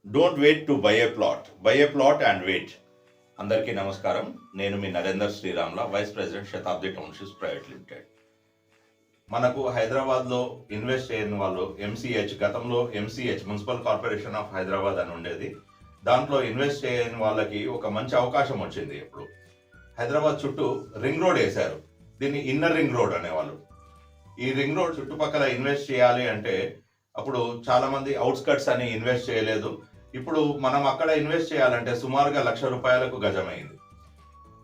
Don't wait to buy a plot and wait. అందరికీ నమస్కారం. నేను మీ Narender Sriramla, vice president Shatabdi townships private limited. మనకు హైదరాబాద్లో ఇన్వెస్ట్ చేయని వాళ్ళు ఎంసీహెచ్, గతంలో MCH municipal corporation of Hyderabad అని ఉండేది. దాంట్లో ఇన్వెస్ట్ చేయని వాళ్ళకి ఒక మంచి అవకాశం వచ్చింది. ఇప్పుడు హైదరాబాద్ చుట్టూ రింగ్ రోడ్ వేశారు. దీన్ని ఇన్నర్ రింగ్ రోడ్ అనేవాళ్ళు. ఈ రింగ్ రోడ్ చుట్టుపక్కల ఇన్వెస్ట్ చేయాలి అంటే అప్పుడు చాలా మంది అవుట్స్కట్స్ అని ఇన్వెస్ట్ చేయలేదు. ఇప్పుడు మనం అక్కడ ఇన్వెస్ట్ చేయాలంటే సుమారుగా ₹1,00,000 గజమైంది.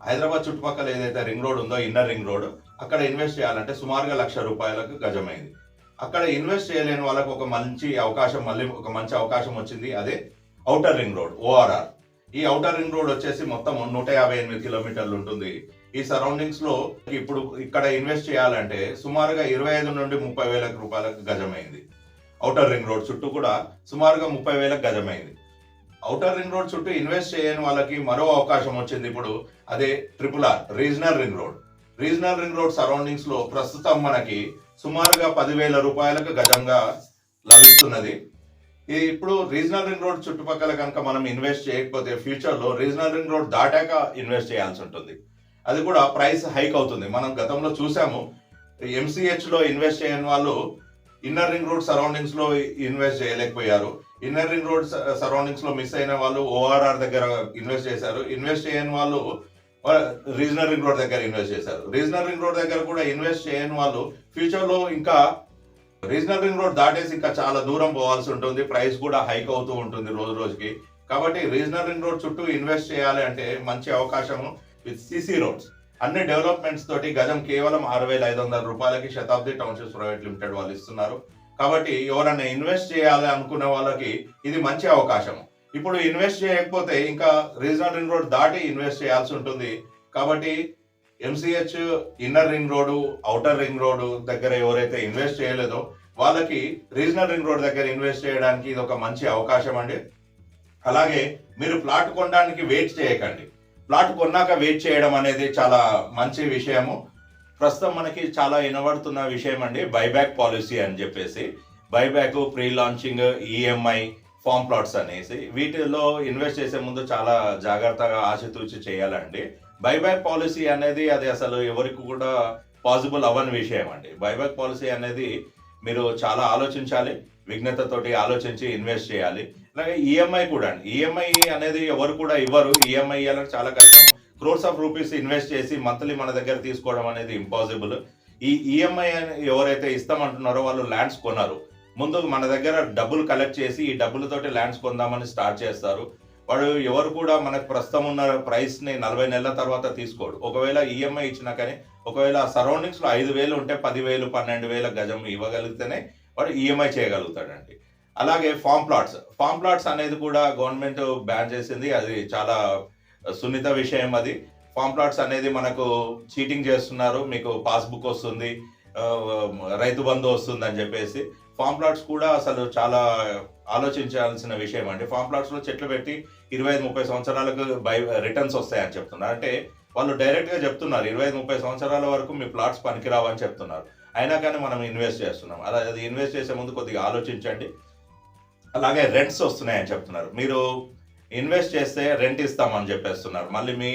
హైదరాబాద్ చుట్టుపక్కల ఏదైతే రింగ్ రోడ్ ఉందో, ఇన్నర్ రింగ్ రోడ్, అక్కడ ఇన్వెస్ట్ చేయాలంటే సుమారుగా ₹1,00,000 గజమైంది. అక్కడ ఇన్వెస్ట్ చేయలేని వాళ్ళకు ఒక మంచి అవకాశం వచ్చింది. అదే ఔటర్ రింగ్ రోడ్, ఓఆర్ఆర్. ఈ ఔటర్ రింగ్ రోడ్ వచ్చేసి మొత్తం 158 కిలోమీటర్లు ఉంటుంది. ఈ సరౌండింగ్స్ లో ఇప్పుడు ఇక్కడ ఇన్వెస్ట్ చేయాలంటే సుమారుగా 25 నుండి 30 వేల రూపాయలకు గజమైంది. ఔటర్ రింగ్ రోడ్ చుట్టూ కూడా సుమారుగా 30 వేలకు గజమైంది. ఔటర్ రింగ్ రోడ్ చుట్టూ ఇన్వెస్ట్ చేయని వాళ్ళకి మరో అవకాశం వచ్చింది ఇప్పుడు. అదే RRR, regional ring road. Regional ring road surroundings లో ప్రస్తుతం మనకి సుమారుగా 10,000 రూపాయలకు గజంగా లభిస్తున్నది. ఇప్పుడు రీజనల్ రింగ్ రోడ్ చుట్టుపక్కల కనుక మనం ఇన్వెస్ట్ చేయకపోతే ఫ్యూచర్ లో రీజనల్ రింగ్ రోడ్ దాటాక ఇన్వెస్ట్ చేయాల్సి ఉంటుంది. అది కూడా ప్రైస్ హైక్ అవుతుంది. మనం గతంలో చూసాము, ఎంసీహెచ్ లో ఇన్వెస్ట్ చేయని వాళ్ళు ఇన్నర్ రింగ్ రోడ్ సరౌండింగ్స్ లో ఇన్వెస్ట్ చేయలేకపోయారు. ఇన్నర్ రింగ్ రోడ్ సరౌండింగ్స్ లో మిస్ అయిన వాళ్ళు ఓఆర్ఆర్ దగ్గర ఇన్వెస్ట్ చేశారు. ఇన్వెస్ట్ చేయని వాళ్ళు రీజనల్ రింగ్ రోడ్ దగ్గర ఇన్వెస్ట్ చేశారు. రీజనల్ రింగ్ రోడ్ దగ్గర కూడా ఇన్వెస్ట్ చేయని వాళ్ళు ఫ్యూచర్ లో ఇంకా రీజనల్ రింగ్ రోడ్ దాటేసి ఇంకా చాలా దూరం పోవాల్సి ఉంటుంది. ప్రైస్ కూడా హైక్ అవుతూ ఉంటుంది రోజు రోజుకి. కాబట్టి రీజనల్ రింగ్ రోడ్ చుట్టూ ఇన్వెస్ట్ చేయాలి అంటే మంచి అవకాశము విత్ సిసి రోడ్స్. అన్ని డెవలప్మెంట్స్ తోటి గజం కేవలం ₹6,500 శతాబ్ది టౌన్షిప్స్ ప్రైవేట్ లిమిటెడ్ వాళ్ళు ఇస్తున్నారు. కాబట్టి ఎవరైనా ఇన్వెస్ట్ చేయాలి అనుకునే వాళ్ళకి ఇది మంచి అవకాశం. ఇప్పుడు ఇన్వెస్ట్ చేయకపోతే ఇంకా రీజనల్ రింగ్ రోడ్ దాటి ఇన్వెస్ట్ చేయాల్సి ఉంటుంది. కాబట్టి MCh, inner ring road, outer ring road దగ్గర ఎవరైతే ఇన్వెస్ట్ చేయలేదో వాళ్ళకి రీజనల్ రింగ్ రోడ్ దగ్గర ఇన్వెస్ట్ చేయడానికి ఇది ఒక మంచి అవకాశం అండి. అలాగే మీరు ప్లాట్ కొనడానికి వెయిట్ చేయకండి. ప్లాట్ కొన్నాక వెయిట్ చేయడం అనేది చాలా మంచి విషయము. ప్రస్తుతం మనకి చాలా వినబడుతున్న విషయం అండి బైబ్యాక్ పాలసీ అని చెప్పేసి. Buyback, pre launching, EMI, form plots అనేసి వీటిలో ఇన్వెస్ట్ చేసే ముందు చాలా జాగ్రత్తగా ఆచితూచి చేయాలండి. బైబ్యాక్ పాలసీ అనేది అది అసలు ఎవరికి కూడా పాసిబుల్ అవ్వని విషయం అండి. బైబ్యాక్ పాలసీ అనేది మీరు చాలా ఆలోచించాలి, విఘ్నతతోటి ఆలోచించి ఇన్వెస్ట్ చేయాలి. అలాగే ఈఎంఐ కూడా అండి. ఈఎంఐ అనేది ఎవరు కూడా ఇవ్వరు. ఈఎంఐ ఇవ్వాలంటే చాలా కష్టం. క్రోర్స్ ఆఫ్ రూపీస్ ఇన్వెస్ట్ చేసి మంత్లీ మన దగ్గర తీసుకోవడం అనేది ఇంపాసిబుల్. ఈ ఈఎంఐ ఎవరైతే ఇస్తామంటున్నారో వాళ్ళు ల్యాండ్స్ కొనరు. ముందు మన దగ్గర డబ్బులు కలెక్ట్ చేసి ఈ డబ్బులతోటి ల్యాండ్స్ కొందామని స్టార్ట్ చేస్తారు. వాడు ఎవరు కూడా మనకు ప్రస్తుతం ఉన్న ప్రైస్ని 40 నెలల తర్వాత తీసుకోడు. ఒకవేళ ఈఎంఐ ఇచ్చినా కానీ ఒకవేళ సరౌండింగ్స్లో 5,000 ఉంటే 10,000, 12,000 గజం ఇవ్వగలిగితేనే వాడు ఈఎంఐ చేయగలుగుతాడండి. అలాగే ఫామ్ ప్లాట్స్ అనేది కూడా గవర్నమెంట్ బ్యాన్ చేసింది. అది చాలా సున్నిత విషయం. అది ఫామ్ ప్లాట్స్ అనేది మనకు చీటింగ్ చేస్తున్నారు. మీకు పాస్బుక్ వస్తుంది, రైతు బంధు వస్తుంది అని చెప్పేసి. ఫామ్ ప్లాట్స్ కూడా అసలు చాలా ఆలోచించాల్సిన విషయం అండి. ఫామ్ ప్లాట్స్ లో చెట్లు పెట్టి 25-30 సంవత్సరాలకు రిటర్న్స్ వస్తాయని చెప్తున్నారు. అంటే వాళ్ళు డైరెక్ట్ గా చెప్తున్నారు 25-30 సంవత్సరాల వరకు మీ ప్లాట్స్ పనికిరావని చెప్తున్నారు. అయినా కానీ మనం ఇన్వెస్ట్ చేస్తున్నాం. అది ఇన్వెస్ట్ చేసే ముందు కొద్దిగా ఆలోచించండి. అలాగే రెంట్స్ వస్తున్నాయని చెప్తున్నారు. మీరు ఇన్వెస్ట్ చేస్తే రెంట్ ఇస్తామని చెప్పేస్తున్నారు. మళ్ళీ మీ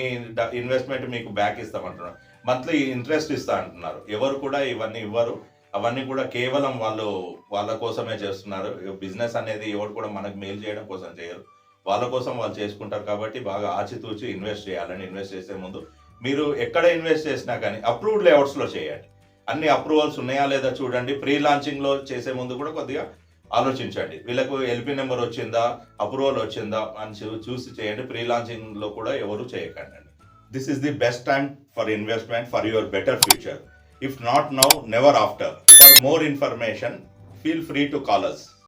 ఇన్వెస్ట్మెంట్ మీకు బ్యాక్ ఇస్తామంటున్నారు. మంత్లీ ఇంట్రెస్ట్ ఇస్తా అంటున్నారు. ఎవరు కూడా ఇవన్నీ ఇవ్వరు. అవన్నీ కూడా కేవలం వాళ్ళ కోసమే చేస్తున్నారు. బిజినెస్ అనేది ఎవరు కూడా మనకు మేలు చేయడం కోసం చేయరు. వాళ్ళ కోసం వాళ్ళు చేసుకుంటారు. కాబట్టి బాగా ఆచితూచి ఇన్వెస్ట్ చేయాలని. ఇన్వెస్ట్ చేసే ముందు మీరు ఎక్కడ ఇన్వెస్ట్ చేసినా కానీ అప్రూవ్డ్ లేఅవుట్స్లో చేయండి. అన్ని అప్రూవల్స్ ఉన్నాయా లేదా చూడండి. ప్రీ లాంచింగ్లో చేసే ముందు కూడా కొద్దిగా ఆలోచించండి. వీళ్ళకు ఎల్పీ నెంబర్ వచ్చిందా, అప్రూవల్ వచ్చిందా అని చూసి చేయండి. ప్రీ లాంచింగ్లో కూడా ఎవరు చేయకండి. This is the best time for investment for your better future. If not now, never after. For more information, feel free to call us.